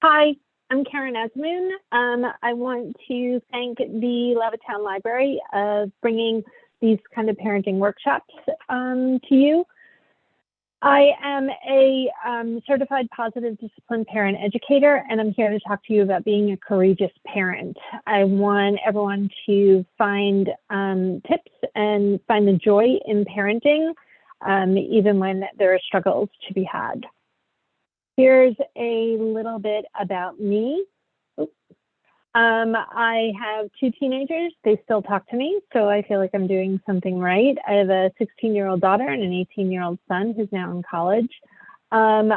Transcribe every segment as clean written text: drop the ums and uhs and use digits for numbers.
Hi, I'm Caryn Azemoun. I want to thank the Levittown Library of bringing these kind of parenting workshops to you. I am a certified positive discipline parent educator, and I'm here to talk to you about being a courageous parent. I want everyone to find tips and find the joy in parenting, even when there are struggles to be had. Here's a little bit about me. I have two teenagers. They still talk to me, so I feel like I'm doing something right. I have a 16-year-old daughter and an 18-year-old son who's now in college. Like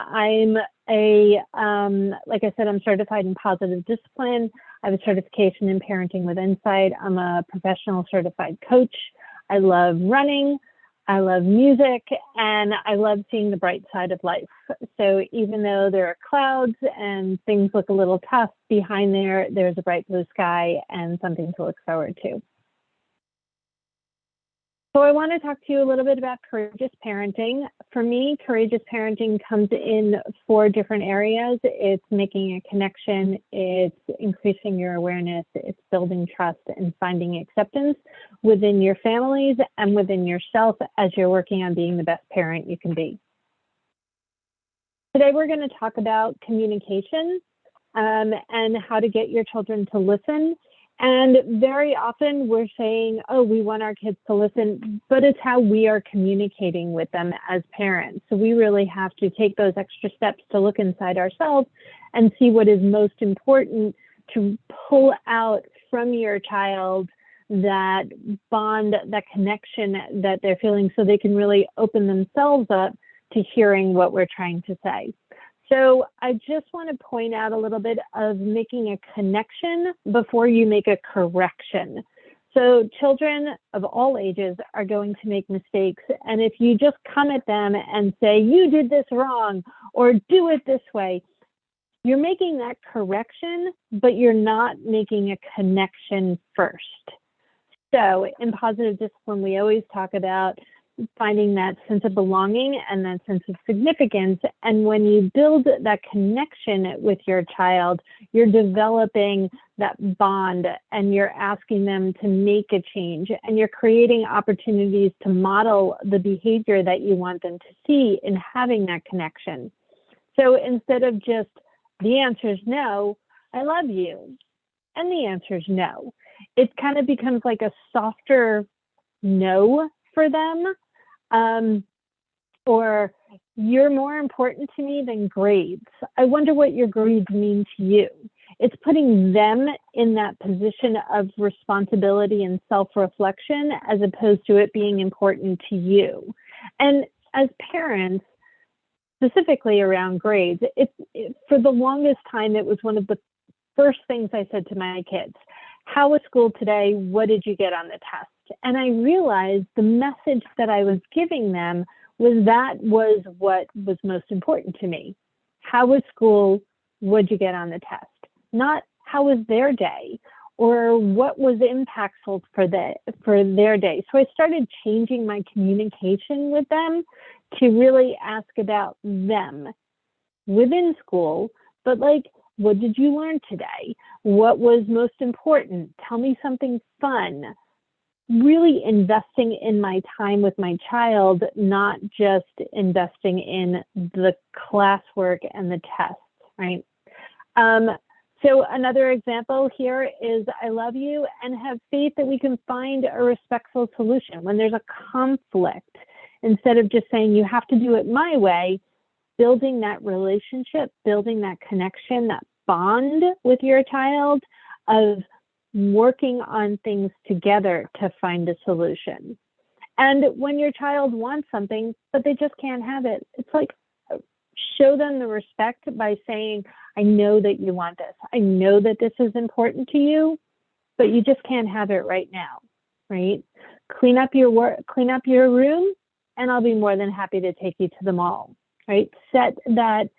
I said, I'm certified in positive discipline. I have a certification in parenting with insight. I'm a professional certified coach. I love running. I love music, and I love seeing the bright side of life. So even though there are clouds and things look a little tough, behind there's a bright blue sky and something to look forward to. So I want to talk to you a little bit about courageous parenting. For me, courageous parenting comes in 4 different areas. It's making a connection, it's increasing your awareness, it's building trust, and finding acceptance within your families and within yourself as you're working on being the best parent you can be. Today, we're going to talk about communication and how to get your children to listen. And very often we're saying, oh, we want our kids to listen, but it's how we are communicating with them as parents. So we really have to take those extra steps to look inside ourselves and see what is most important to pull out from your child that bond, that connection that they're feeling, so they can really open themselves up to hearing what we're trying to say. So I just want to point out a little bit of making a connection before you make a correction. So children of all ages are going to make mistakes. And if you just come at them and say, you did this wrong, or do it this way, you're making that correction, but you're not making a connection first. So in positive discipline, we always talk about finding that sense of belonging and that sense of significance. And when you build that connection with your child, you're developing that bond and you're asking them to make a change, and you're creating opportunities to model the behavior that you want them to see in having that connection. So instead of just the answer is no, I love you, and the answer is no, it kind of becomes like a softer no for them. Or you're more important to me than grades. I wonder what your grades mean to you. It's putting them in that position of responsibility and self-reflection as opposed to it being important to you. And as parents, specifically around grades, for the longest time, it was one of the first things I said to my kids. How was school today? What did you get on the test? And I realized the message that I was giving them was what was most important to me. How was school? What did you get on the test? Not how was their day or what was impactful for their day. So I started changing my communication with them to really ask about them within school, but like, what did you learn today? What was most important? Tell me something fun. Really investing in my time with my child, not just investing in the classwork and the tests, right? So another example here is I love you and have faith that we can find a respectful solution. When there's a conflict, instead of just saying you have to do it my way, building that relationship, building that connection, that bond with your child of working on things together to find a solution. And when your child wants something, but they just can't have it, it's like, show them the respect by saying, I know that you want this. I know that this is important to you, but you just can't have it right now, right? Clean up your room, and I'll be more than happy to take you to the mall, right? Set that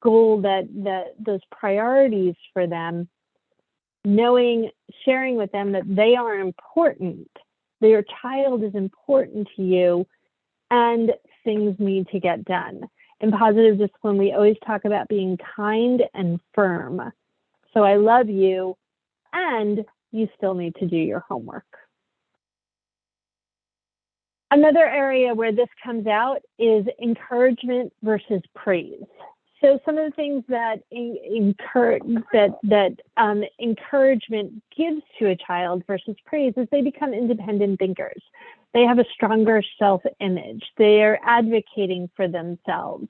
goal, those priorities for them, sharing with them that they are important, that your child is important to you, and things need to get done. In positive discipline, we always talk about being kind and firm. So I love you, and you still need to do your homework. Another area where this comes out is encouragement versus praise. So some of the things that encouragement gives to a child versus praise is they become independent thinkers. They have a stronger self-image. They are advocating for themselves.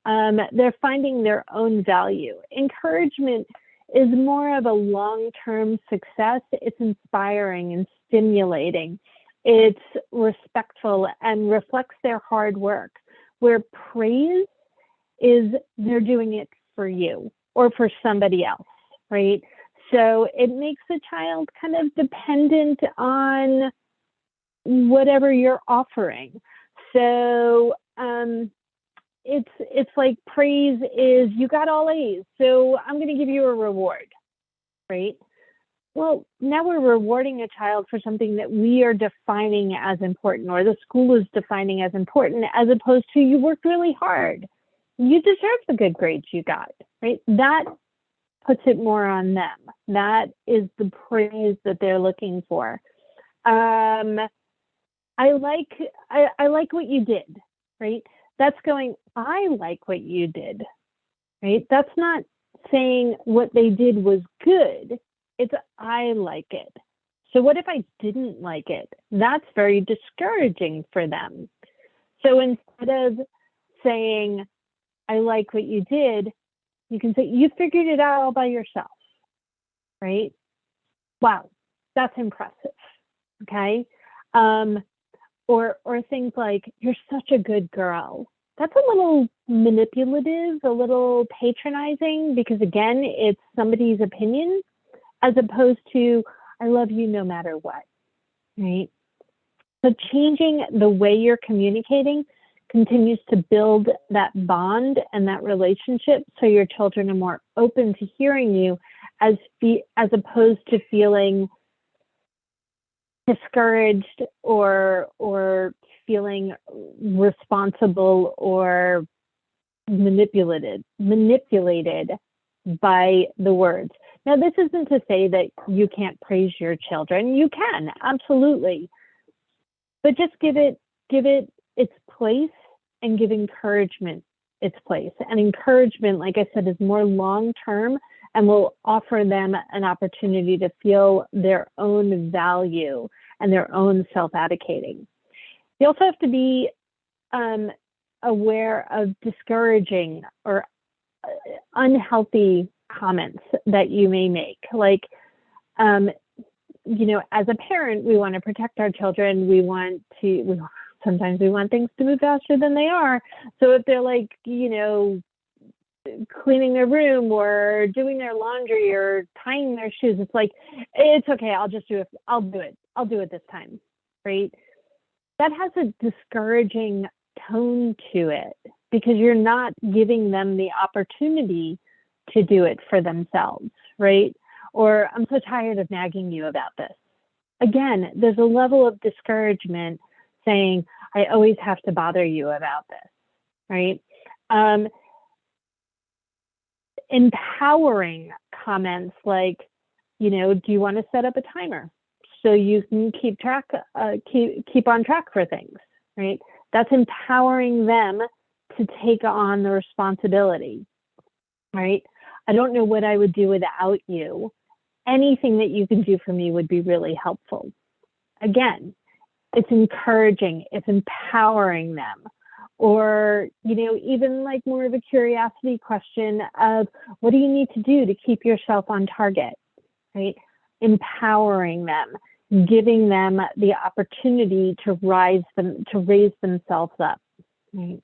They're finding their own value. Encouragement is more of a long-term success. It's inspiring and stimulating. It's respectful and reflects their hard work, where praise is they're doing it for you or for somebody else, right? So it makes the child kind of dependent on whatever you're offering. So it's like praise is you got all A's, so I'm going to give you a reward, right? Well, now we're rewarding a child for something that we are defining as important, or the school is defining as important, as opposed to you worked really hard. You deserve the good grades you got, right? That puts it more on them. That is the praise that they're looking for. I like what you did, right? That's going, I like what you did, right? That's not saying what they did was good. It's, I like it. So what if I didn't like it? That's very discouraging for them. So instead of saying, I like what you did, you can say, you figured it out all by yourself, right? Wow, that's impressive, okay? Or things like, you're such a good girl. That's a little manipulative, a little patronizing, because again, it's somebody's opinion, as opposed to, I love you no matter what, right? So changing the way you're communicating continues to build that bond and that relationship, so your children are more open to hearing you, as opposed to feeling discouraged or feeling responsible or manipulated by the words. Now, this isn't to say that you can't praise your children. You can, absolutely. But just give it its place and give encouragement its place. And encouragement, like I said, is more long-term and will offer them an opportunity to feel their own value and their own self-advocating. You also have to be aware of discouraging or unhealthy comments that you may make. Like, as a parent, we want to protect our children. Sometimes we want things to move faster than they are. So if they're like, cleaning their room or doing their laundry or tying their shoes, it's like, it's okay, I'll just do it. I'll do it this time, right? That has a discouraging tone to it, because you're not giving them the opportunity to do it for themselves, right? Or, I'm so tired of nagging you about this. Again, there's a level of discouragement saying, I always have to bother you about this, right? Empowering comments like, do you want to set up a timer so you can keep on track for things, right? That's empowering them to take on the responsibility, right? I don't know what I would do without you. Anything that you can do for me would be really helpful. Again, it's encouraging, it's empowering them. Or, even like more of a curiosity question of, what do you need to do to keep yourself on target, right? Empowering them, giving them the opportunity to raise themselves up, right?